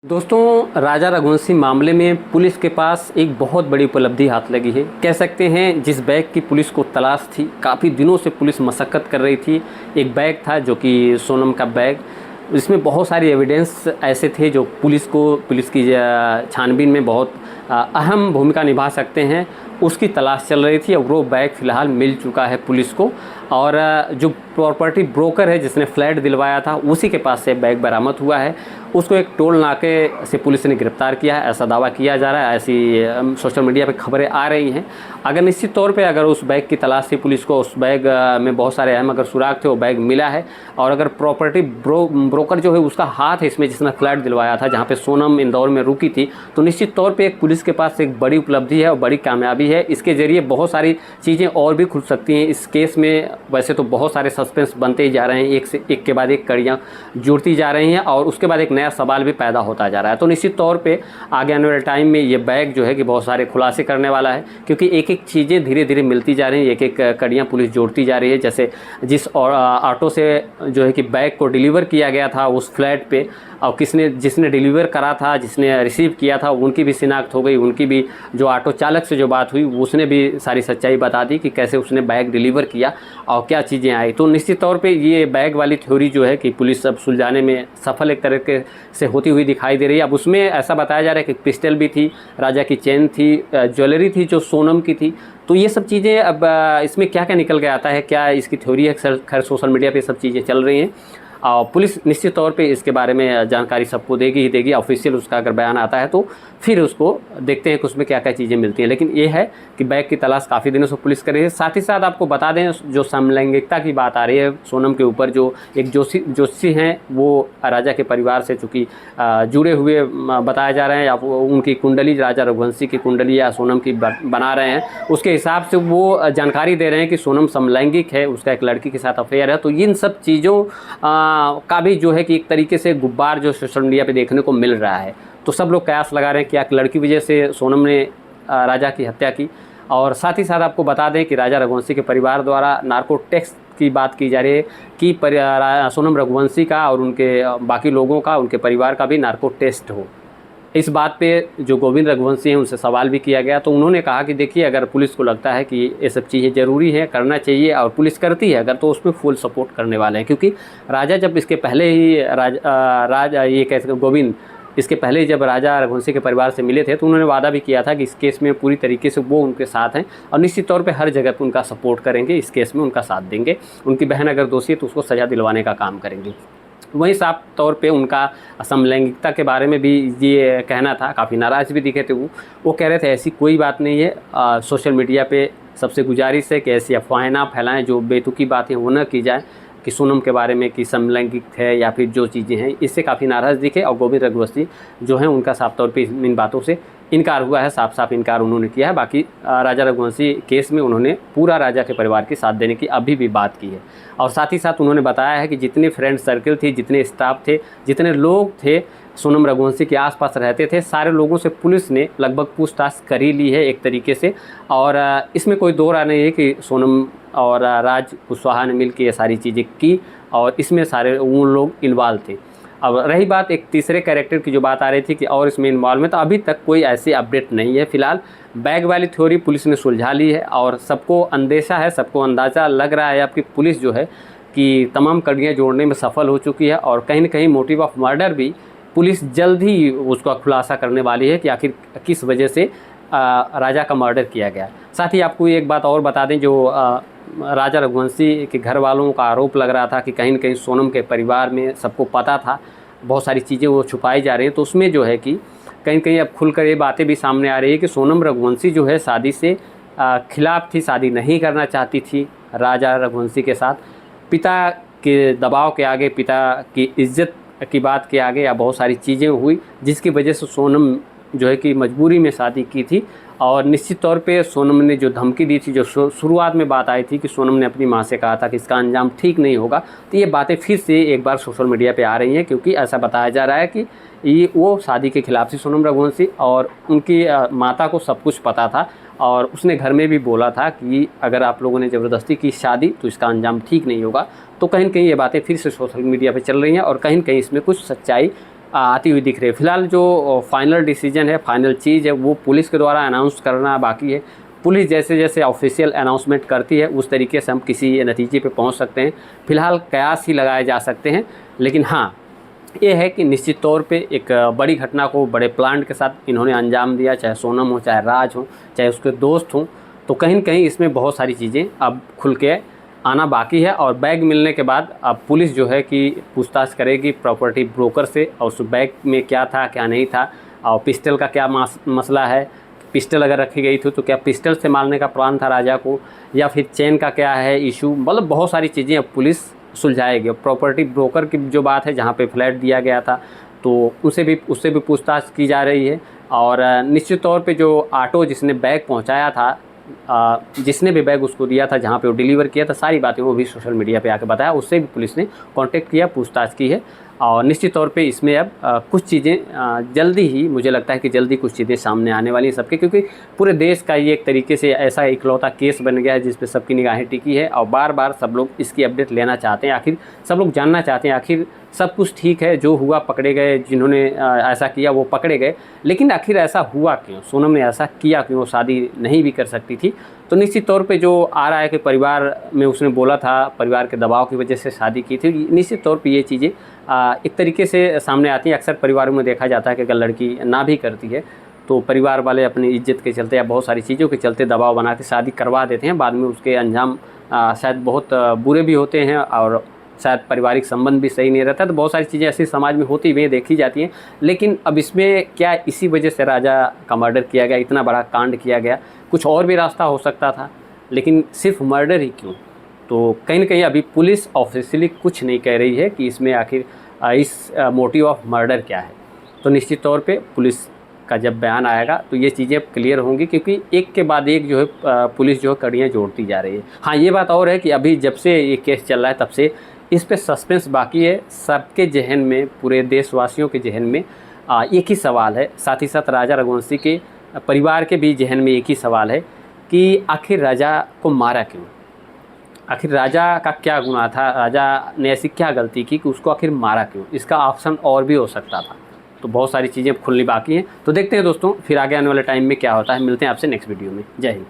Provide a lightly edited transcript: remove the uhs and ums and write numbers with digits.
दोस्तों, राजा रघुवंशी मामले में पुलिस के पास एक बहुत बड़ी उपलब्धि हाथ लगी है। कह सकते हैं जिस बैग की पुलिस को तलाश थी, काफ़ी दिनों से पुलिस मशक्क़त कर रही थी। एक बैग था जो कि सोनम का बैग, इसमें बहुत सारे एविडेंस ऐसे थे जो पुलिस की छानबीन में बहुत अहम भूमिका निभा सकते हैं। उसकी तलाश चल रही थी और वो बैग फ़िलहाल मिल चुका है पुलिस को। और जो प्रॉपर्टी ब्रोकर है जिसने फ्लैट दिलवाया था, उसी के पास से बैग बरामद हुआ है। उसको एक टोल नाके से पुलिस ने गिरफ्तार किया है, ऐसा दावा किया जा रहा है। ऐसी सोशल मीडिया पे खबरें आ रही हैं। अगर निश्चित तौर पे अगर उस बैग की तलाश थी पुलिस को, उस बैग में बहुत सारे अहम अगर सुराग थे, वो बैग मिला है। और अगर प्रॉपर्टी ब्रोकर जो है उसका हाथ है इसमें, जिसने फ्लैट दिलवाया था जहाँ पे सोनम इंदौर में रुकी थी, तो निश्चित तौर पर एक पुलिस के पास एक बड़ी उपलब्धि है और बड़ी कामयाबी है। इसके ज़रिए बहुत सारी चीज़ें और भी खुल सकती हैं इस केस में। वैसे तो बहुत सारे सस्पेंस बनते ही जा रहे हैं, एक से एक के बाद एक कड़ियाँ जुड़ती जा रही हैं और उसके बाद एक नया सवाल भी पैदा होता जा रहा है। तो निश्चित तौर पे आगे आने वाले टाइम में ये बैग जो है कि बहुत सारे खुलासे करने वाला है, क्योंकि एक एक चीज़ें धीरे धीरे मिलती जा रही हैं, एक एक कड़ियाँ पुलिस जोड़ती जा रही है। जैसे जिस ऑटो से जो है कि बैग को डिलीवर किया गया था उस फ्लैट पे, और जिसने डिलीवर करा था, जिसने रिसीव किया था, उनकी भी शिनाख्त हो गई। उनकी भी जो ऑटो चालक से जो बात हुई उसने भी सारी सच्चाई बता दी कि कैसे उसने बैग डिलीवर किया और क्या चीज़ें आई। तो निश्चित तौर पे ये बैग वाली थ्योरी जो है कि पुलिस अब सुलझाने में सफल एक तरीके से होती हुई दिखाई दे रही है। अब उसमें ऐसा बताया जा रहा है कि पिस्टल भी थी, राजा की चेन थी, ज्वेलरी थी जो सोनम की थी। तो ये सब चीज़ें अब इसमें क्या क्या निकल के आता है, क्या इसकी थ्योरी है, खैर सोशल मीडिया पे सब चीज़ें चल रही हैं। और पुलिस निश्चित तौर पे इसके बारे में जानकारी सबको देगी ही देगी। ऑफिशियल उसका अगर बयान आता है तो फिर उसको देखते हैं कि उसमें क्या क्या चीज़ें मिलती हैं। लेकिन ये है कि बैग की तलाश काफ़ी दिनों से पुलिस कर रही है। साथ ही साथ आपको बता दें, जो समलैंगिकता की बात आ रही है सोनम के ऊपर, जो एक जोशी हैं वो राजा के परिवार से चूँकि जुड़े हुए बताया जा रहे हैं, या उनकी कुंडली, राजा रघुवंशी की कुंडली या सोनम की बना रहे हैं, उसके हिसाब से वो जानकारी दे रहे हैं कि सोनम समलैंगिक है, उसका एक लड़की के साथ अफेयर है। तो इन सब चीज़ों का भी जो है कि एक तरीके से गुब्बार जो सोशल मीडिया पे देखने को मिल रहा है। तो सब लोग कयास लगा रहे हैं कि एक लड़की वजह से सोनम ने राजा की हत्या की। और साथ ही साथ आपको बता दें कि राजा रघुवंशी के परिवार द्वारा नार्को टैक्स की बात की जा रही है कि सोनम रघुवंशी का और उनके बाकी लोगों का, उनके परिवार का भी नार्को टेस्ट हो। इस बात पे जो गोविंद रघुवंशी हैं उनसे सवाल भी किया गया, तो उन्होंने कहा कि देखिए, अगर पुलिस को लगता है कि ये सब चीज़ें ज़रूरी है, करना चाहिए और पुलिस करती है अगर, तो उसमें फुल सपोर्ट करने वाले हैं। क्योंकि राजा जब इसके पहले ही ये कैसे गोविंद इसके पहले जब राजा रघुवंशी के परिवार से मिले थे तो उन्होंने वादा भी किया था कि इस केस में पूरी तरीके से वो उनके साथ हैं और निश्चित तौर पे हर जगह पे उनका सपोर्ट करेंगे, इस केस में उनका साथ देंगे। उनकी बहन अगर दोषी है तो उसको सज़ा दिलवाने का काम करेंगे। वहीं साफ तौर पे उनका समलैंगिकता के बारे में भी ये कहना था, काफ़ी नाराज़ भी दिखे थे वो कह रहे थे ऐसी कोई बात नहीं है। सोशल मीडिया पे सबसे गुजारिश है कि ऐसी अफवाहें ना फैलाएं, जो बेतुकी बातें वो न की जाए कि सोनम के बारे में कि समलैंगिक है या फिर जो चीज़ें हैं, इससे काफ़ी नाराज़ दिखे। और गोविंद रघुवंशी जो हैं उनका साफ तौर पे इन बातों से इनकार हुआ है, साफ साफ इनकार उन्होंने किया है। बाकी राजा रघुवंशी केस में उन्होंने पूरा राजा के परिवार के साथ देने की अभी भी बात की है। और साथ ही साथ उन्होंने बताया है कि जितने फ्रेंड सर्कल थी, जितने स्टाफ थे, जितने लोग थे सोनम रघुवंशी के आसपास रहते थे, सारे लोगों से पुलिस ने लगभग पूछताछ कर ही ली है एक तरीके से। और इसमें कोई दो राय नहीं है कि सोनम और राज कुशवाहा ने मिलकर ये सारी चीज़ें की और इसमें सारे उन लोग इन्वॉल्व थे। अब रही बात एक तीसरे कैरेक्टर की जो बात आ रही थी कि और इसमें इन्वॉल्व है, तो अभी तक कोई ऐसी अपडेट नहीं है। फिलहाल बैग वाली थ्योरी पुलिस ने सुलझा ली है और सबको अंदेशा है, सबको अंदाज़ा लग रहा है अब कि पुलिस जो है कि तमाम कड़ियाँ जोड़ने में सफल हो चुकी है। और कहीं न कहीं मोटिव ऑफ मर्डर भी पुलिस जल्द ही उसका खुलासा करने वाली है कि आखिर किस वजह से राजा का मर्डर किया गया। साथ ही आपको एक बात और बता दें, जो राजा रघुवंशी के घर वालों का आरोप लग रहा था कि कहीं न कहीं सोनम के परिवार में सबको पता था, बहुत सारी चीज़ें वो छुपाई जा रही हैं। तो उसमें जो है कि कहीं न कहीं अब खुलकर ये बातें भी सामने आ रही है कि सोनम रघुवंशी जो है शादी से खिलाफ थी, शादी नहीं करना चाहती थी राजा रघुवंशी के साथ। पिता के दबाव के आगे, पिता की इज़्ज़त की बात के आगे या बहुत सारी चीज़ें हुई जिसकी वजह से सोनम जो है कि मजबूरी में शादी की थी। और निश्चित तौर पे सोनम ने जो धमकी दी थी, जो शुरुआत में बात आई थी कि सोनम ने अपनी माँ से कहा था कि इसका अंजाम ठीक नहीं होगा, तो ये बातें फिर से एक बार सोशल मीडिया पे आ रही हैं, क्योंकि ऐसा बताया जा रहा है कि ये वो शादी के खिलाफ थी सोनम रघुवंशी और उनकी माता को सब कुछ पता था। और उसने घर में भी बोला था कि अगर आप लोगों ने ज़बरदस्ती की शादी तो इसका अंजाम ठीक नहीं होगा। तो कहीं न कहीं ये बातें फिर से सोशल मीडिया पे चल रही हैं और कहीं न कहीं इसमें कुछ सच्चाई आती हुई दिख रही है। फिलहाल जो फाइनल डिसीजन है, फाइनल चीज़ है, वो पुलिस के द्वारा अनाउंस करना बाकी है। पुलिस जैसे जैसे ऑफिशियल अनाउंसमेंट करती है उस तरीके से हम किसी नतीजे पे पहुंच सकते हैं। फिलहाल कयास ही लगाए जा सकते हैं, लेकिन हाँ ये है कि निश्चित तौर पे एक बड़ी घटना को बड़े प्लान के साथ इन्होंने अंजाम दिया, चाहे सोनम हो, चाहे राज हो, चाहे उसके दोस्त हों। तो कहीं न कहीं इसमें बहुत सारी चीज़ें अब खुल के आना बाकी है। और बैग मिलने के बाद अब पुलिस जो है कि पूछताछ करेगी प्रॉपर्टी ब्रोकर से, और उस बैग में क्या था क्या नहीं था, और पिस्टल का क्या मसला है, पिस्टल अगर रखी गई थी तो क्या पिस्टल से मारने का प्लान था राजा को, या फिर चेन का क्या है इशू, मतलब बहुत सारी चीज़ें अब पुलिस सुलझाएगी। प्रॉपर्टी ब्रोकर की जो बात है, जहाँ पे फ्लैट दिया गया था, तो उससे भी पूछताछ की जा रही है। और निश्चित तौर पे जो ऑटो जिसने बैग पहुंचाया था, जिसने भी बैग उसको दिया था, जहाँ पे वो डिलीवर किया था, सारी बातें वो भी सोशल मीडिया पे आके बताया, उससे भी पुलिस ने कांटेक्ट किया, पूछताछ की है। और निश्चित तौर पे इसमें अब कुछ चीज़ें जल्दी ही, मुझे लगता है कि जल्दी कुछ चीज़ें सामने आने वाली हैं सबके, क्योंकि पूरे देश का ये एक तरीके से ऐसा इकलौता केस बन गया है जिस पे सबकी निगाहें टिकी है, और बार बार सब लोग इसकी अपडेट लेना चाहते हैं। आखिर सब लोग जानना चाहते हैं, आखिर सब कुछ ठीक है, जो हुआ पकड़े गए, जिन्होंने ऐसा किया वो पकड़े गए, लेकिन आखिर ऐसा हुआ क्यों, सोनम ने ऐसा किया क्यों, वो शादी नहीं भी कर सकती थी। तो निश्चित तौर पे जो आ रहा है कि परिवार में उसने बोला था, परिवार के दबाव की वजह से शादी की थी, निश्चित तौर पे ये चीज़ें एक तरीके से सामने आती हैं। अक्सर परिवारों में देखा जाता है कि अगर लड़की ना भी करती है तो परिवार वाले अपनी इज्जत के चलते या बहुत सारी चीज़ों के चलते दबाव बना के शादी करवा देते हैं। बाद में उसके अंजाम शायद बहुत बुरे भी होते हैं, और शायद पारिवारिक संबंध भी सही नहीं रहता। तो बहुत सारी चीज़ें ऐसी समाज में होती हुई देखी जाती हैं। लेकिन अब इसमें क्या इसी वजह से राजा का मर्डर किया गया, इतना बड़ा कांड किया गया, कुछ और भी रास्ता हो सकता था, लेकिन सिर्फ मर्डर ही क्यों? तो कहीं न कहीं अभी पुलिस ऑफिशियली कुछ नहीं कह रही है कि इसमें आखिर इस मोटिव ऑफ मर्डर क्या है। तो निश्चित तौर पे पुलिस का जब बयान आएगा तो ये चीज़ें क्लियर होंगी, क्योंकि एक के बाद एक जो है पुलिस जो है कड़ियाँ जोड़ती जा रही है। हाँ, ये बात और है कि अभी जब से ये केस चल रहा है तब से इस पे सस्पेंस बाकी है। सबके जहन में, पूरे देशवासियों के जहन में एक ही सवाल है, साथ ही साथ राजा रघुवंशी के परिवार के भी जहन में एक ही सवाल है कि आखिर राजा को मारा क्यों? आखिर राजा का क्या गुनाह था, राजा ने ऐसी क्या गलती की कि उसको आखिर मारा क्यों? इसका ऑप्शन और भी हो सकता था। तो बहुत सारी चीज़ें खुलनी बाकी हैं। तो देखते हैं दोस्तों फिर आगे आने वाले टाइम में क्या होता है। मिलते हैं आपसे नेक्स्ट वीडियो में। जय हिंद।